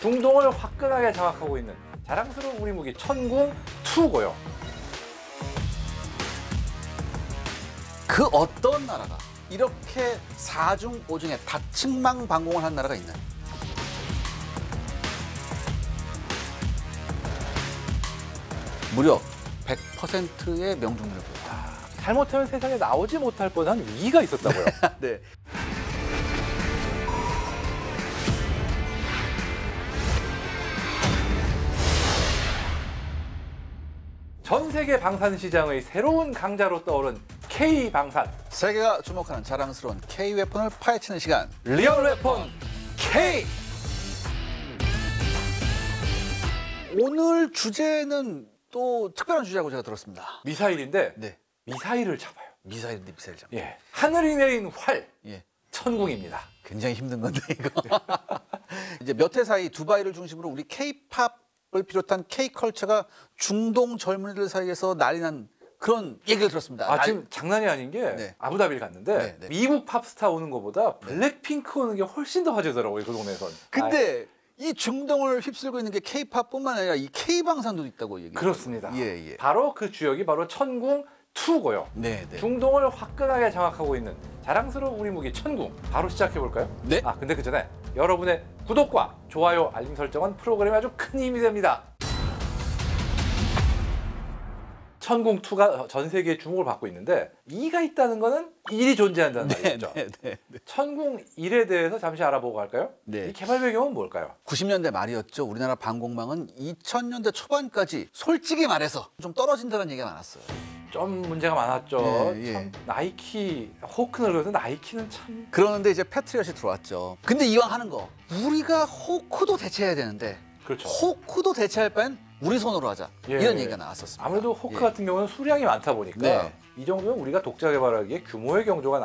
중동을 화끈하게 장악하고 있는 자랑스러운 우리 무기 천궁2고요. 그 어떤 나라가 이렇게 4중 5중에 다측망방공을 한 나라가 있나요? 무려 100%의 명중률을 보였다. 잘못하면 세상에 나오지 못할 뻔한 위기가 있었다고요. 네. 전 세계 방산 시장의 새로운 강자로 떠오른 K방산. 세계가 주목하는 자랑스러운 K-웨폰을 파헤치는 시간. 리얼 웨폰 K! 오늘 주제는 또 특별한 주제라고 제가 들었습니다. 미사일인데 네. 미사일을 잡아요. 미사일인데 미사일 잡. 예, 하늘이 내린 활. 예. 천궁입니다. 굉장히 힘든 건데 이거. 이제 몇 해 사이 두바이를 중심으로 우리 K-팝을 비롯한 K-컬처가 중동 젊은이들 사이에서 난리 난 그런 얘기를 들었습니다. 지금 장난이 아닌 게 네. 아부다비를 갔는데 네, 네. 미국 팝스타 오는 것보다 블랙핑크 오는 게 훨씬 더 화제더라고요, 그 동네에선. 근데 이 중동을 휩쓸고 있는 게 K-팝뿐만 아니라 이 K-방산도 있다고 얘기해요. 그렇습니다. 예. 바로 그 주역이 바로 천궁2고요. 네. 중동을 화끈하게 장악하고 있는 자랑스러운 우리 무기 천궁. 바로 시작해 볼까요? 네. 근데 그 전에 여러분의 구독과 좋아요, 알림 설정은 프로그램에 아주 큰 힘이 됩니다. 천궁2가 전 세계에 주목을 받고 있는데 2가 있다는 거는 1이 존재한다는 말이죠. 네. 천궁1에 대해서 잠시 알아보고 갈까요? 네. 이 개발 배경은 뭘까요? 90년대 말이었죠. 우리나라 방공망은 2000년대 초반까지 솔직히 말해서 좀 떨어진다는 얘기가 많았어요. 좀 문제가 많았죠. 예. 참 나이키, 호크를 그래서 나이키는 참. 그러는데 이제 패트리엇이 들어왔죠. 근데 이왕 하는 거 우리가 호크도 대체해야 되는데 그렇죠. 호크도 대체할 바엔 우리 손으로 하자. 이런 얘기가 나왔었습니다. 아무래도 호크 같은 경우는 수량이 많다 보니까 네. 이 정도면 우리가 독자 개발하기에 규모의 경제가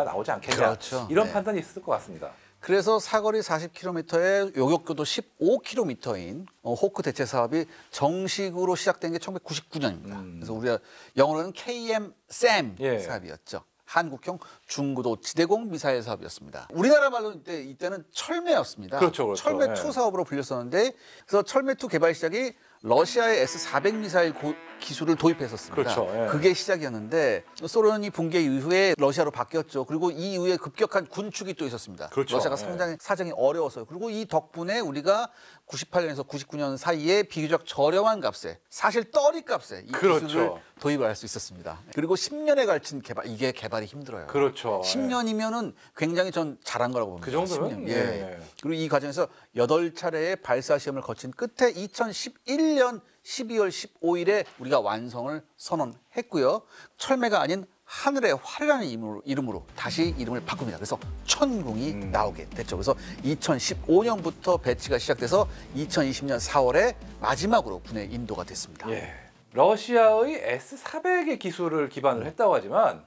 나오지 않겠냐. 그렇죠. 이런 네. 판단이 있을 것 같습니다. 그래서 사거리 40km에 요격교도 15km인 호크 대체 사업이 정식으로 시작된 게 1999년입니다. 그래서 우리가 영어로는 KM-SAM 사업이었죠. 한국형 중고도 지대공 미사일 사업이었습니다. 우리나라 말로 이때는 철매였습니다. 그렇죠. 철매2 사업으로 불렸었는데 그래서 철매2 개발 시작이 러시아의 S-400 미사일 기술을 도입했었습니다. 그렇죠. 그게 시작이었는데 소련이 붕괴 이후에 러시아로 바뀌었죠. 그리고 이 이후에 급격한 군축이 또 있었습니다. 그렇죠. 러시아가 상당히 사정이 어려워서요. 그리고 이 덕분에 우리가 98년에서 99년 사이에 비교적 저렴한 값에 사실 떨이 값에 이 기술을 도입을 할 수 있었습니다. 그리고 10년에 걸친 개발, 이게 개발이 힘들어요. 그렇죠. 10년이면은 굉장히 전 잘한 거라고 봅니다. 그 정도면? 10년. 예. 그리고 이 과정에서 8차례의 발사 시험을 거친 끝에 2011년 12월 15일에 우리가 완성을 선언했고요. 철매가 아닌 하늘의 활이라는 이름으로 다시 이름을 바꿉니다. 그래서 천궁이 나오게 됐죠. 그래서 2015년부터 배치가 시작돼서 2020년 4월에 마지막으로 군에 인도가 됐습니다. 예. 러시아의 S-400의 기술을 기반으로 했다고 하지만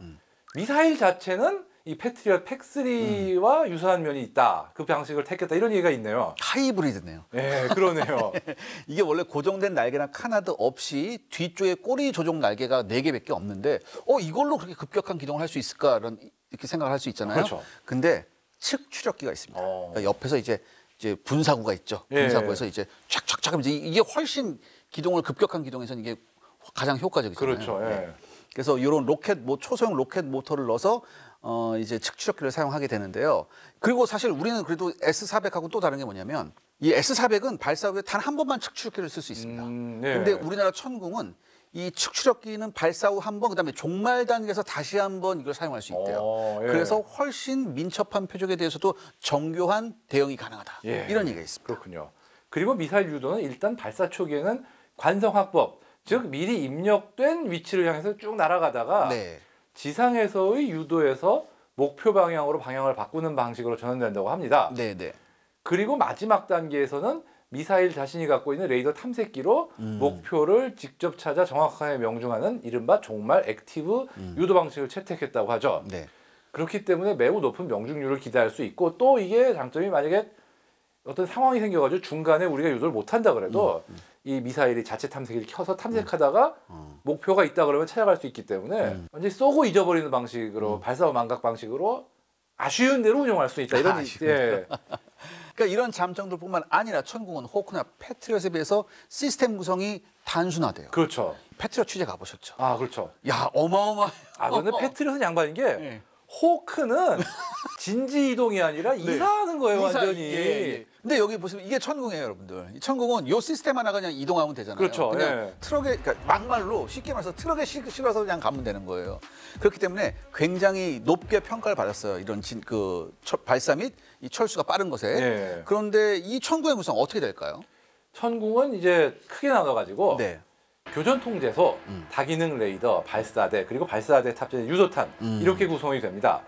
미사일 자체는 이 패트리엇 팩3와 유사한 면이 있다. 그 방식을 택했다. 이런 얘기가 있네요. 하이브리드네요. 네, 그러네요. 이게 원래 고정된 날개나 카나드 없이 뒤쪽에 꼬리 조종 날개가 4개밖에 없는데 이걸로 그렇게 급격한 기동을 할 수 있을까? 이렇게 생각을 할 수 있잖아요. 그렇죠. 근데 측 추적기가 있습니다. 그러니까 옆에서 이제 분사구가 있죠. 분사구에서 이제 촥촥촥 하면 이게 훨씬 급격한 기동에서는 이게 가장 효과적이잖아요. 그렇죠. 예. 그래서 이런 초소형 로켓 모터를 넣어서 이제 측추적기를 사용하게 되는데요. 그리고 사실 우리는 그래도 S-400하고 또 다른 게 뭐냐면 이 S-400은 발사 후에 단 한 번만 측추적기를 쓸 수 있습니다. 그런데 우리나라 천궁은 이 측추적기는 발사 후 한 번, 그다음에 종말 단계에서 다시 한 번 이걸 사용할 수 있대요. 그래서 훨씬 민첩한 표적에 대해서도 정교한 대응이 가능하다. 이런 얘기가 있습니다. 그렇군요. 그리고 미사일 유도는 일단 발사 초기에는 관성확법, 즉 미리 입력된 위치를 향해서 쭉 날아가다가 지상에서의 유도에서 목표 방향으로 방향을 바꾸는 방식으로 전환된다고 합니다. 그리고 마지막 단계에서는 미사일 자신이 갖고 있는 레이더 탐색기로 목표를 직접 찾아 정확하게 명중하는 이른바 종말 액티브 유도 방식을 채택했다고 하죠. 그렇기 때문에 매우 높은 명중률을 기대할 수 있고 또 이게 장점이 만약에 어떤 상황이 생겨가지고 중간에 우리가 유도를 못한다 그래도 이 미사일이 자체 탐색기를 켜서 탐색하다가 목표가 있다 그러면 찾아갈 수 있기 때문에 완전히 쏘고 잊어버리는 방식으로 발사 후 망각 방식으로 아쉬운 대로 운용할 수 있다. 이런 그러니까 이런 장점들뿐만 아니라 천궁은 호크나 패트리엇에 비해서 시스템 구성이 단순화돼요. 그렇죠. 패트리엇 취재 가보셨죠? 아, 그렇죠. 야, 어마어마해요. 아, 근데 패트리엇은 양반인 게 네. 호크는 진지 이동이 아니라 네. 이사하는 거예요, 완전히. 예. 근데 여기 보시면 이게 천궁이에요, 여러분들. 이 천궁은 요 시스템 하나가 그냥 이동하면 되잖아요. 그렇죠. 그냥 예. 트럭에, 그러니까 막말로 쉽게 말해서 트럭에 실어서 그냥 가면 되는 거예요. 그렇기 때문에 굉장히 높게 평가를 받았어요. 이런 발사 및 이 철수가 빠른 것에. 예. 그런데 이 천궁의 구성 어떻게 될까요? 천궁은 이제 크게 나눠가지고 네. 교전 통제소, 다기능 레이더, 발사대, 그리고 발사대 탑재 유도탄 이렇게 구성이 됩니다.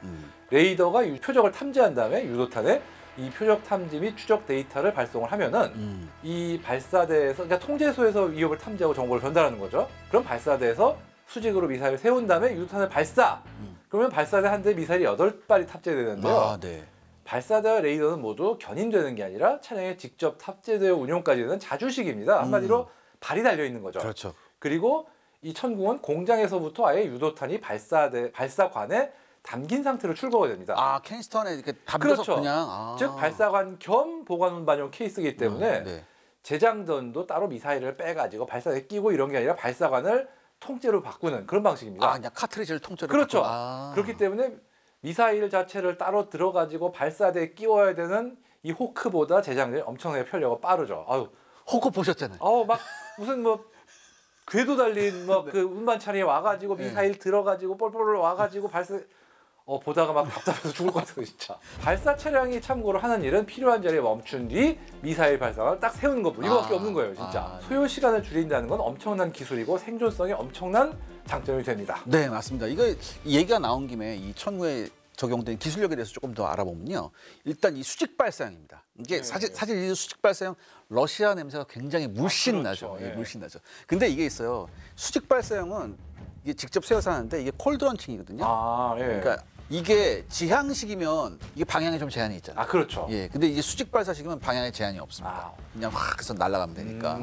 레이더가 표적을 탐지한 다음에 유도탄에 이 표적 탐지 및 추적 데이터를 발송을 하면은 이 발사대에서, 그러니까 통제소에서 위협을 탐지하고 정보를 전달하는 거죠. 그럼 발사대에서 수직으로 미사일을 세운 다음에 유도탄을 발사. 그러면 발사대 한 대에 미사일이 8발이 탑재되는데요. 아, 네. 발사대와 레이더는 모두 견인되는 게 아니라 차량에 직접 탑재되어 운용까지는 자주식입니다. 한마디로 발이 달려 있는 거죠. 그렇죠. 그리고 이 천궁은 공장에서부터 아예 유도탄이 발사관에 담긴 상태로 출고가 됩니다. 아, 캐니스터 안에 이렇게 담겨서 그렇죠. 그냥. 아. 즉 발사관 겸 보관 운반용 케이스이기 때문에 네. 재장전도 따로 미사일을 빼가지고 발사대에 끼고 이런 게 아니라 발사관을 통째로 바꾸는 그런 방식입니다. 아, 그냥 카트리지를 통째로. 그렇죠. 아. 그렇기 때문에 미사일 자체를 따로 들어가지고 발사대에 끼워야 되는 이 호크보다 재장전이 엄청나게 편리하고 빠르죠. 아유, 호크 보셨잖아요. 막 무슨 뭐 궤도 달린 뭐 그 운반 차량에 와가지고 미사일 들어가지고 뻘뻘 와가지고 발사 보다가 막 답답해서 죽을 것 같아요, 진짜. 발사 차량이 참고로 하는 일은 필요한 자리에 멈춘 뒤 미사일 발사관을 딱 세우는 것뿐 이거밖에 없는 거예요, 진짜. 소요 시간을 줄인다는 건 엄청난 기술이고 생존성에 엄청난 장점이 됩니다. 네, 맞습니다. 이거 이 얘기가 나온 김에 이 천궁에 적용된 기술력에 대해서 조금 더 알아보면요. 일단 이 수직 발사형입니다. 이게 사실 이 수직 발사형 러시아 냄새가 굉장히 물씬 나죠. 그렇죠. 예, 예. 물씬 나죠. 근데 이게 있어요. 수직 발사형은 이게 직접 세워서 하는데 이게 콜드런칭이거든요. 아, 예. 그러니까 이게 지향식이면 이게 방향에 좀 제한이 있잖아요. 아, 그렇죠. 예, 근데 이게 수직 발사식이면 방향에 제한이 없습니다. 아. 그냥 확 해서 날아가면 되니까.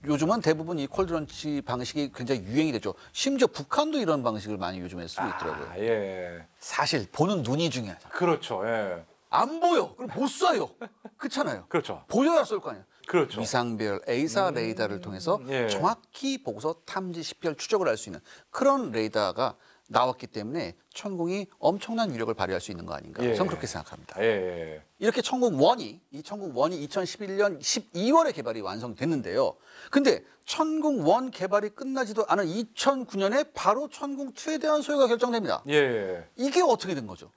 요즘은 대부분 이 콜드런치 방식이 굉장히 유행이 되죠. 심지어 북한도 이런 방식을 많이 요즘에 쓰고 있더라고요. 아, 예. 사실 보는 눈이 중요하잖아요. 그렇죠. 예. 안 보여. 그럼 못 쏴요. 그렇잖아요. 그렇죠. 보여야 쏠 거 아니에요. 그렇죠. 위상별 A사 레이더를 통해서 예. 정확히 보고서 탐지, 식별, 추적을 할 수 있는 그런 레이더가 나왔기 때문에 천궁이 엄청난 위력을 발휘할 수 있는 거 아닌가. 예. 저는 그렇게 생각합니다. 예. 이렇게 천궁1이 2011년 12월에 개발이 완성됐는데요. 근데 천궁1 개발이 끝나지도 않은 2009년에 바로 천궁2에 대한 소유가 결정됩니다. 예. 이게 어떻게 된 거죠?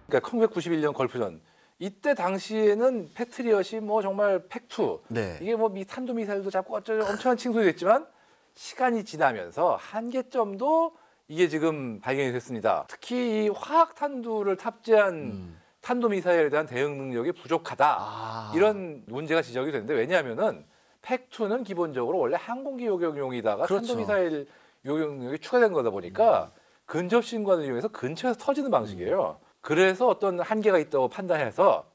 그러니까 1991년 걸프전 이때 당시에는 패트리엇이 뭐 정말 팩2 네. 이게 뭐 탄도 미사일도 잡고 어쩌고 엄청난 칭송이 됐지만 시간이 지나면서 한계점도 이게 지금 발견이 됐습니다. 특히 이 화학 탄두를 탑재한 탄도 미사일에 대한 대응 능력이 부족하다. 이런 문제가 지적이 되는데 왜냐하면은 팩2는 기본적으로 원래 항공기 요격용이다가 그렇죠. 탄도 미사일 요격용이 추가된 거다 보니까 근접 신관을 이용해서 근처에서 터지는 방식이에요. 그래서 어떤 한계가 있다고 판단해서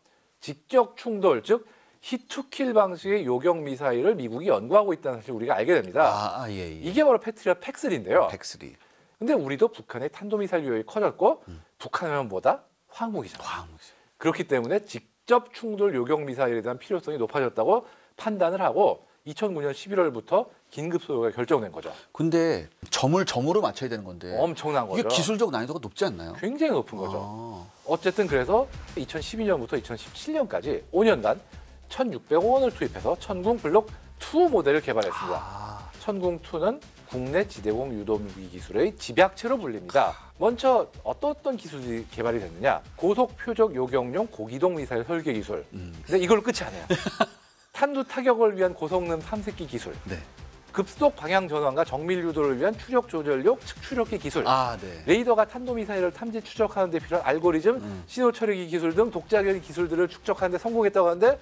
직격 충돌, 즉 히투킬 방식의 요격 미사일을 미국이 연구하고 있다는 사실 우리가 알게 됩니다. 예. 이게 바로 패트리엇 팩3인데요. 팩3. 근데 우리도 북한의 탄도미사일 유역이 커졌고 북한은 뭐다? 황무기잖아. 그렇기 때문에 직접 충돌 요격 미사일에 대한 필요성이 높아졌다고 판단을 하고 2009년 11월부터 긴급 소요가 결정된 거죠. 근데 점을 점으로 맞춰야 되는 건데 엄청난 거죠. 이게 기술적 난이도가 높지 않나요? 굉장히 높은 거죠. 어쨌든 그래서 2012년부터 2017년까지 5년간 1,600억 원을 투입해서 천궁 블록 2 모델을 개발했습니다. 천궁 2는 국내 지대공 유도무기 기술의 집약체로 불립니다. 먼저 어떤 기술이 개발이 됐느냐? 고속 표적 요격용 고기동 미사일 설계 기술. 근데 이걸로 끝이 아니에요. 탄두 타격을 위한 고성능 탐색기 기술. 네. 급속 방향 전환과 정밀 유도를 위한 추적 조절용 측추력기 기술. 네. 레이더가 탄도 미사일을 탐지 추적하는 데 필요한 알고리즘, 신호 처리기 기술 등 독자적인 기술들을 축적하는 데 성공했다고 하는데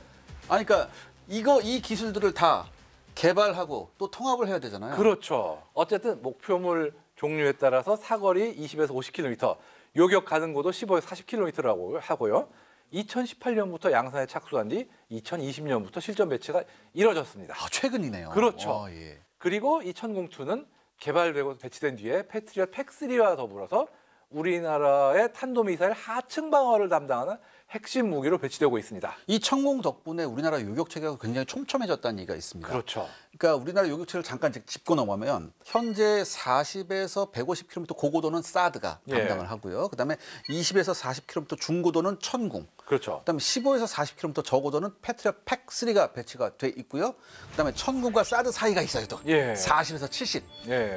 그러니까 이 기술들을 다 개발하고 또 통합을 해야 되잖아요. 그렇죠. 어쨌든 목표물 종류에 따라서 사거리 20에서 50km, 요격 가능고도 15에서 40km라고 하고요. 2018년부터 양산에 착수한 뒤 2020년부터 실전 배치가 이뤄졌습니다. 최근이네요. 그렇죠. 예. 그리고 이 천궁2는 개발되고 배치된 뒤에 패트리엇 팩3와 더불어서 우리나라의 탄도미사일 하층 방어를 담당하는 핵심 무기로 배치되고 있습니다. 이 천궁 덕분에 우리나라 요격 체계가 굉장히 촘촘해졌다는 얘기가 있습니다. 그렇죠. 그러니까 우리나라 요격 체계를 잠깐 짚고 넘어가면 현재 40에서 150km 고고도는 사드가 담당을 하고요. 그다음에 20에서 40km 중고도는 천궁. 그렇죠. 그다음에 15에서 40km 저고도는 패트리엇 팩3가 배치가 돼 있고요. 그다음에 천궁과 사드 사이가 있어요. 또 40에서 70.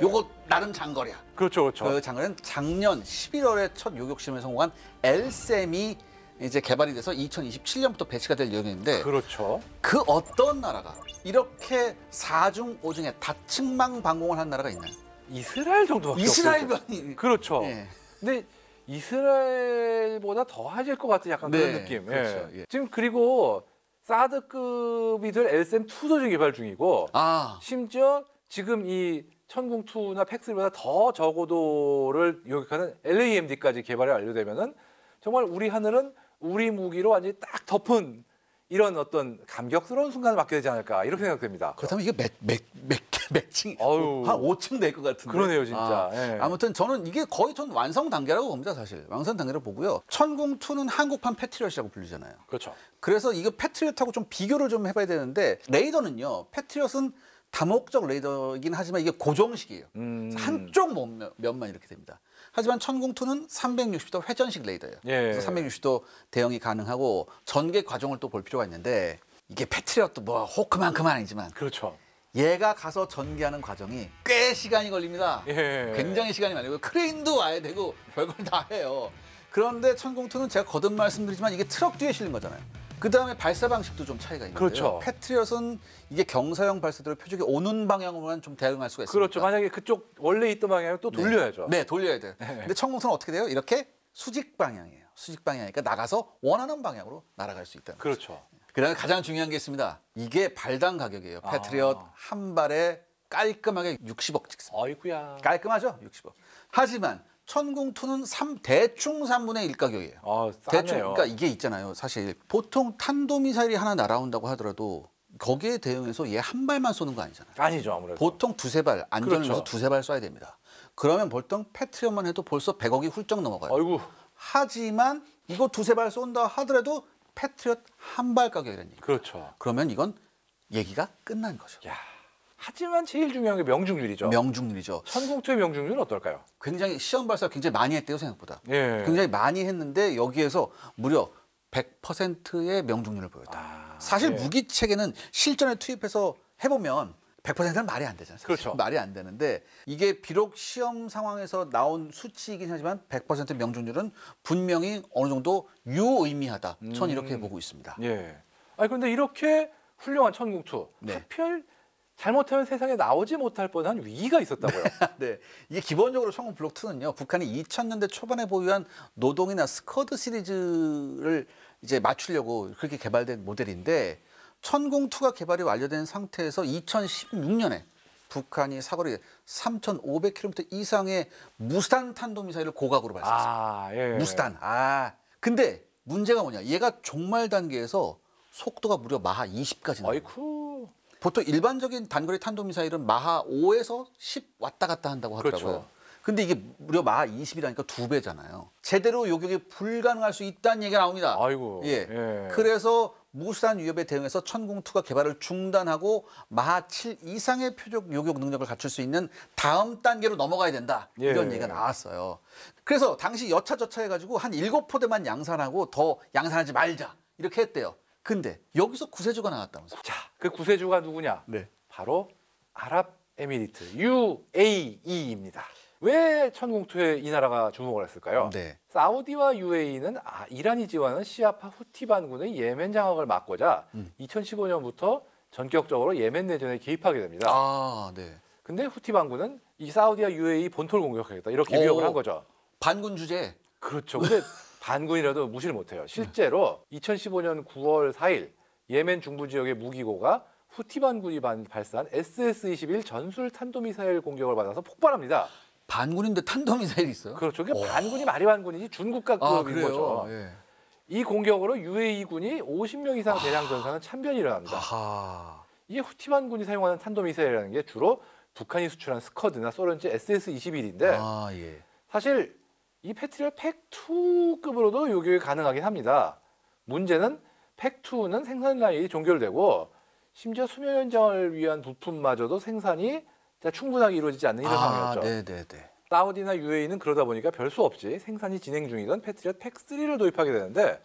요거 나름 장거리야. 그렇죠, 그렇죠. 그 장거리는 작년 11월에 첫 요격 시험에 성공한 엘셈이 이제 개발이 돼서 2027년부터 배치가 될 예정인데, 그렇죠. 그 어떤 나라가 이렇게 4중 5중에 다층망 방공을 한 나라가 있나요? 이스라엘 정도밖에 없죠. 이스라엘만이. 그렇죠. 예. 근데 이스라엘보다 더 하질 것 같은 약간 그런 느낌. 그렇죠. 예. 지금 그리고 사드급이 될 LSM2도 지금 개발 중이고, 심지어 지금 이 천궁2나 팩3보다 더 저고도를 요격하는 LAMD까지 개발이 완료되면은 정말 우리 하늘은 우리 무기로 완전히 딱 덮은 이런 어떤 감격스러운 순간을 맞게 되지 않을까 이렇게 생각됩니다. 그렇다면 이게 몇 층? 한 5층 될 것 같은데. 그러네요, 진짜. 아무튼 저는 이게 거의 전 완성 단계라고 봅니다, 사실. 완성 단계를 보고요. 천궁2는 한국판 패트리엇이라고 불리잖아요. 그렇죠. 그래서 이거 패트리엇하고 좀 비교를 좀 해봐야 되는데, 레이더는요, 패트리엇은 다목적 레이더이긴 하지만 이게 고정식이에요. 한쪽 면만 이렇게 됩니다. 하지만 천궁2는 360도 회전식 레이더예요. 그래서 360도 대응이 가능하고 전개 과정을 또 볼 필요가 있는데, 이게 패트리엇도 뭐 호크만큼은 아니지만, 그렇죠. 얘가 가서 전개하는 과정이 꽤 시간이 걸립니다. 굉장히 시간이 많이 걸리고 크레인도 와야 되고 별걸 다 해요. 그런데 천궁2는 제가 거듭 말씀드리지만 이게 트럭 뒤에 실린 거잖아요. 그 다음에 발사 방식도 좀 차이가 있는데요. 그렇죠. 패트리엇은 이게 경사형 발사대로 표적이 오는 방향으로만 좀 대응할 수가 있습니다. 그렇죠. 만약에 그쪽 원래 있던 방향을 또 돌려야죠. 네, 돌려야 돼요. 근데 천궁2는 어떻게 돼요? 이렇게 수직 방향이에요. 수직 방향이니까 나가서 원하는 방향으로 날아갈 수 있다는 거죠. 그렇죠. 그다음에 가장 중요한 게 있습니다. 이게 발당 가격이에요. 패트리엇 한 발에 깔끔하게 60억 찍습니다. 아이고야. 깔끔하죠? 60억. 하지만 천궁2는 대충 3분의 1 가격이에요. 대충. 그러니까 이게 있잖아요. 사실 보통 탄도미사일이 하나 날아온다고 하더라도 거기에 대응해서 얘 한 발만 쏘는 거 아니잖아요. 아니죠, 아무래도. 보통 두세 발, 안전을 위해서 그렇죠. 두세 발 쏴야 됩니다. 그러면 보통 패트리엇만 해도 벌써 100억이 훌쩍 넘어가요. 아이고. 하지만 이거 두세 발 쏜다 하더라도 패트리엇 한 발 가격이라는 얘기. 그렇죠. 그러면 이건 얘기가 끝난 거죠. 야. 하지만 제일 중요한 게 명중률이죠. 명중률이죠. 천궁2의 명중률은 어떨까요? 굉장히 시험 발사 굉장히 많이 했대요, 생각보다. 예. 굉장히 많이 했는데 여기에서 무려 100%의 명중률을 보였다. 사실 무기 체계는 실전에 투입해서 해보면 100%는 말이 안 되잖아요. 그렇죠. 말이 안 되는데 이게 비록 시험 상황에서 나온 수치이긴 하지만 100% 명중률은 분명히 어느 정도 유의미하다. 전 이렇게 보고 있습니다. 예. 아니 근데 이렇게 훌륭한 천궁2 하필 잘못하면 세상에 나오지 못할 뻔한 위기가 있었다고요. 네, 이게 기본적으로 천궁 블록 2는요, 북한이 2000년대 초반에 보유한 노동이나 스커드 시리즈를 이제 맞추려고 그렇게 개발된 모델인데, 천궁2가 개발이 완료된 상태에서 2016년에 북한이 사거리 3,500km 이상의 무스탄 탄도미사일을 고각으로 발사했습니다. 무스탄. 근데 문제가 뭐냐? 얘가 종말 단계에서 속도가 무려 마하 20까지 나와요. 아이쿠. 보통 일반적인 단거리 탄도미사일은 마하 5에서 10 왔다 갔다 한다고 하더라고요. 그렇죠. 근데 이게 무려 마하 20이라니까 2배잖아요. 제대로 요격이 불가능할 수 있다는 얘기가 나옵니다. 아이고. 그래서 무수한 위협에 대응해서 천궁2가 개발을 중단하고 마하 7 이상의 표적 요격 능력을 갖출 수 있는 다음 단계로 넘어가야 된다. 이런 얘기가 나왔어요. 그래서 당시 여차저차 해가지고 한 7포대만 양산하고 더 양산하지 말자. 이렇게 했대요. 근데 여기서 구세주가 나왔다면서요. 자, 그 구세주가 누구냐? 바로 아랍에미리트 UAE입니다. 왜 천궁2에 이 나라가 주목을 했을까요? 사우디와 UAE는 이란이 지원하는 시아파 후티 반군의 예멘 장악을 막고자 2015년부터 전격적으로 예멘 내전에 개입하게 됩니다. 근데 후티 반군은 이 사우디와 UAE 본토를 공격하겠다 이렇게 위협을 한 거죠. 반군 주제. 그렇죠. 근데 반군이라도 무시를 못해요. 실제로 2015년 9월 4일 예멘 중부 지역의 무기고가 후티 반군이 발사한 SS-21 전술 탄도미사일 공격을 받아서 폭발합니다. 반군인데 탄도미사일이 있어요? 그렇죠. 그게 반군이 말이 반군이지 준국가급인 거죠. 이 공격으로 UAE군이 50명 이상 대량 전사는 참변이 일어납니다. 이게 후티 반군이 사용하는 탄도미사일이라는 게 주로 북한이 수출한 스커드나 소련제 SS-21인데 사실 이 패트리엇 팩2급으로도 요격이 가능하긴 합니다. 문제는 팩2는 생산 라인이 종결되고 심지어 수명 연장을 위한 부품마저도 생산이 충분하게 이루어지지 않는 이런 상황이었죠. 네네네. 사우디나 UAE는 그러다 보니까 별 수 없이 생산이 진행 중이던 패트리엇 팩3를 도입하게 되는데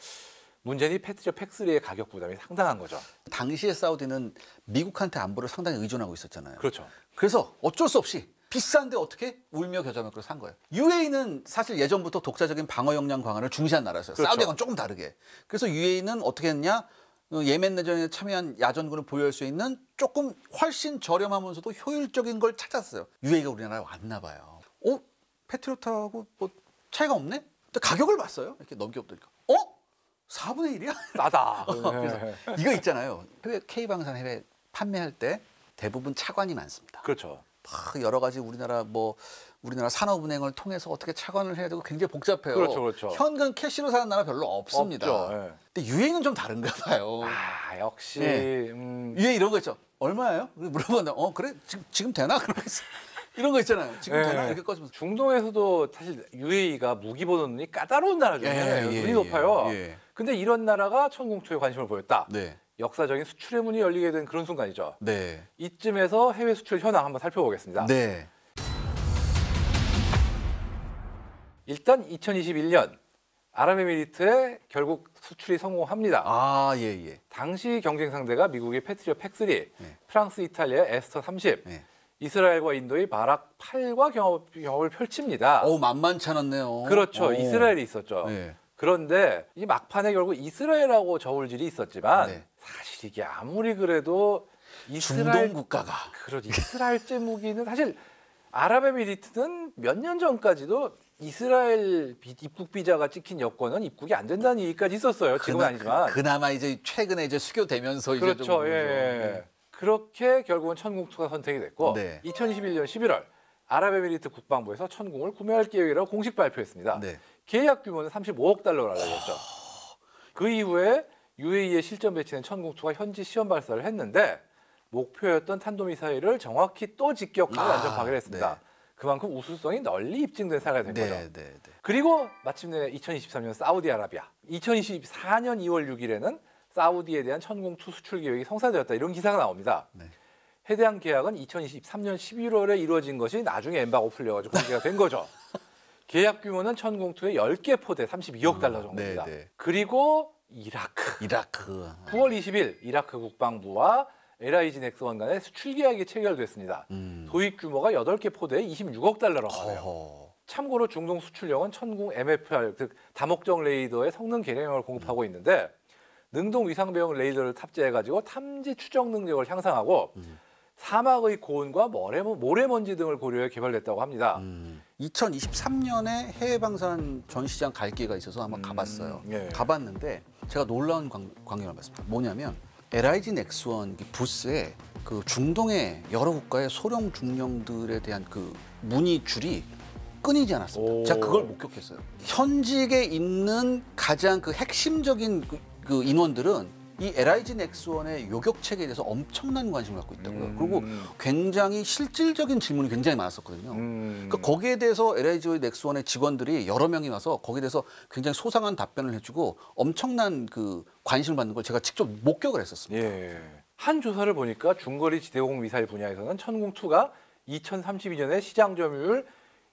문제는 이 패트리엇 팩3의 가격 부담이 상당한 거죠. 당시에 사우디는 미국한테 안보를 상당히 의존하고 있었잖아요. 그렇죠. 그래서 어쩔 수 없이 비싼데 어떻게 울며 겨자 먹고 산 거예요. UAE는 사실 예전부터 독자적인 방어 역량 강화를 중시한 나라였어요. 그렇죠. 사우디하고는 조금 다르게. 그래서 UAE는 어떻게 했냐? 예멘 내전에 참여한 야전군을 보유할 수 있는 조금 훨씬 저렴하면서도 효율적인 걸 찾았어요. UAE가 우리나라에 왔나 봐요. 패트리엇하고 뭐 차이가 없네? 근데 가격을 봤어요. 이렇게 넘겨보니까 4분의 1이야? 싸다. 그래서 이거 있잖아요. 해외 K방산 해외 판매할 때 대부분 차관이 많습니다. 그렇죠. 막 여러 가지 우리나라 산업은행을 통해서 어떻게 차관을 해야 되고 굉장히 복잡해요. 그렇죠. 현금 캐시로 사는 나라 별로 없습니다. 없죠. 근데 유행은 좀 다른가 봐요. 역시. 유행 이런 거 있죠. 얼마예요? 물어봤는데 그래 지금 되나? 그러면서 이런 거 있잖아요. 지금 되나? 이렇게 꺼지면서. 중동에서도 사실 UAE가 무기 보는 눈이 까다로운 나라 중에 하나예요. 눈이 높아요. 근데 이런 나라가 천공투에 관심을 보였다. 네. 역사적인 수출의 문이 열리게 된 그런 순간이죠. 네. 이쯤에서 해외 수출 현황 한번 살펴보겠습니다. 네. 일단 2021년 아랍에미리트에 결국 수출이 성공합니다. 예. 당시 경쟁 상대가 미국의 패트리엇 팩3, 프랑스, 이탈리아의 에스터 30, 이스라엘과 인도의 바락 8과 경합을 펼칩니다. 만만치 않았네요. 그렇죠. 이스라엘이 있었죠. 네. 그런데 이 막판에 결국 이스라엘하고 저울질이 있었지만 사실 이게 아무리 그래도 중동 국가가 이스라엘제 무기는 사실 아랍에미리트는 몇 년 전까지도 이스라엘 입국 비자가 찍힌 여권은 입국이 안 된다는 얘기까지 있었어요. 지금은 아니지만 그나마 이제 최근에 이제 수교되면서 그렇죠. 이제 좀 그렇게 결국은 천궁2가 선택이 됐고 2021년 11월 아랍에미리트 국방부에서 천궁을 구매할 계획이라고 공식 발표했습니다. 계약 규모는 35억 달러로 알려졌죠. 그 이후에 UAE에 실전 배치된 천궁2가 현지 시험 발사를 했는데 목표였던 탄도미사일을 정확히 또 직격으로 안전 파괴를 했습니다. 그만큼 우수성이 널리 입증된 사례가 된 거죠. 그리고 마침내 2023년 사우디아라비아, 2024년 2월 6일에는 사우디에 대한 천궁2 수출 계획이 성사되었다. 이런 기사가 나옵니다. 해당 계약은 2023년 11월에 이루어진 것이 나중에 엠바고 풀려가지고 공개가 된 거죠. 계약 규모는 천궁2의 10개 포대 32억 달러 정도입니다. 그리고 이라크. 9월 20일 이라크 국방부와 LIG 넥스원 간의 수출 계약이 체결됐습니다. 도입 규모가 8개 포대에 26억 달러라고 하네요. 참고로 중동 수출력은 천궁 MFR, 즉 다목적 레이더의 성능 개량형을 공급하고 있는데 능동 위상배형 레이더를 탑재해가지고 탐지 추적 능력을 향상하고 사막의 고온과 모래먼지 등을 고려해 개발됐다고 합니다. 2023년에 해외방산 전시장 갈 기회가 있어서 한번 가봤어요. 가봤는데 제가 놀라운 광경을 봤습니다. 뭐냐면 LIG 넥스원 부스에 그 중동의 여러 국가의 소령 중령들에 대한 그 문의 줄이 끊이지 않았습니다. 제가 그걸 목격했어요. 현직에 있는 가장 그 핵심적인 그 인원들은 이 LIG 넥스원의 요격 체계에 대해서 엄청난 관심을 갖고 있다고요. 그리고 굉장히 실질적인 질문이 굉장히 많았었거든요. 그러니까 거기에 대해서 LIG 넥스원의 직원들이 여러 명이 와서 거기에 대해서 굉장히 소상한 답변을 해주고 엄청난 그 관심을 받는 걸 제가 직접 목격을 했었습니다. 한 조사를 보니까 중거리 지대공 미사일 분야에서는 천궁2가 2032년에 시장 점유율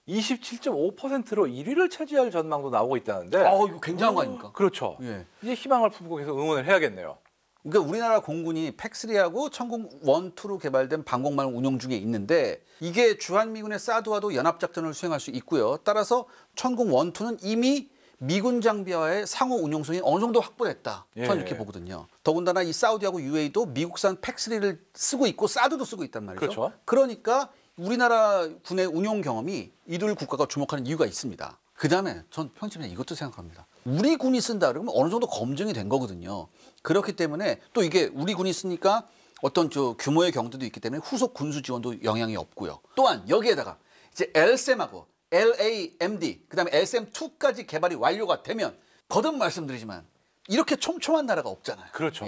27.5%로 1위를 차지할 전망도 나오고 있다는데. 이거 굉장한 거 아닙니까? 그렇죠. 이제 희망을 품고 계속 응원을 해야겠네요. 그러니까 우리나라 공군이 팩3하고 천궁 1, 2로 개발된 방공망을 운용 중에 있는데 이게 주한미군의 사드와도 연합작전을 수행할 수 있고요. 따라서 천궁 1, 2는 이미 미군 장비와의 상호 운용성이 어느 정도 확보됐다. 저는 이렇게 보거든요. 더군다나 이 사우디하고 UAE도 미국산 팩3를 쓰고 있고 사드도 쓰고 있단 말이죠. 그렇죠. 그러니까 우리나라 군의 운용 경험이 이들 국가가 주목하는 이유가 있습니다. 그다음에 전 편집에 이것도 생각합니다. 우리 군이 쓴다 그러면 어느 정도 검증이 된 거거든요. 그렇기 때문에 또 이게 우리 군이 쓰니까 어떤 규모의 경도도 있기 때문에 후속 군수 지원도 영향이 없고요. 또한 여기에다가 이제 LSM하고 LAMD 그다음에 LSM2까지 개발이 완료가 되면 거듭 말씀드리지만 이렇게 촘촘한 나라가 없잖아요. 그렇죠.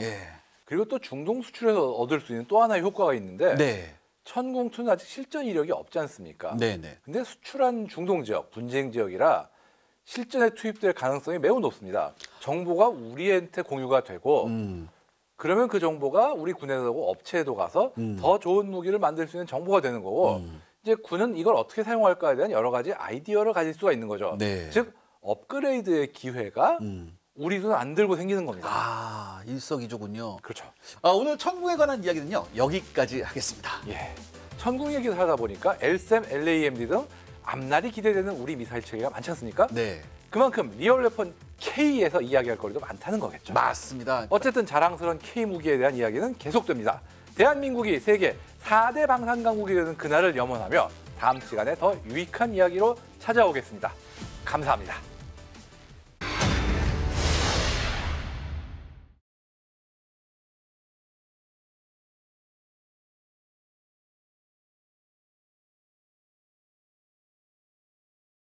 그리고 또 중동 수출에서 얻을 수 있는 또 하나의 효과가 있는데 천궁2는 아직 실전 이력이 없지 않습니까? 근데 수출한 중동 지역, 분쟁 지역이라 실전에 투입될 가능성이 매우 높습니다. 정보가 우리한테 공유가 되고 그러면 그 정보가 우리 군에도 가고 업체에도 가서 더 좋은 무기를 만들 수 있는 정보가 되는 거고 이제 군은 이걸 어떻게 사용할까에 대한 여러 가지 아이디어를 가질 수가 있는 거죠. 네. 즉 업그레이드의 기회가 우리 돈 안 들고 생기는 겁니다. 아, 일석이조군요. 그렇죠. 오늘 천궁에 관한 이야기는요, 여기까지 하겠습니다. 예. 천궁 얘기를 하다 보니까 LSAM, LAMD 등 앞날이 기대되는 우리 미사일 체계가 많지 않습니까? 네. 그만큼 리얼 웨폰 K에서 이야기할 거리도 많다는 거겠죠. 맞습니다. 어쨌든 자랑스러운 K 무기에 대한 이야기는 계속됩니다. 대한민국이 세계 4대 방산 강국이 되는 그날을 염원하며 다음 시간에 더 유익한 이야기로 찾아오겠습니다. 감사합니다.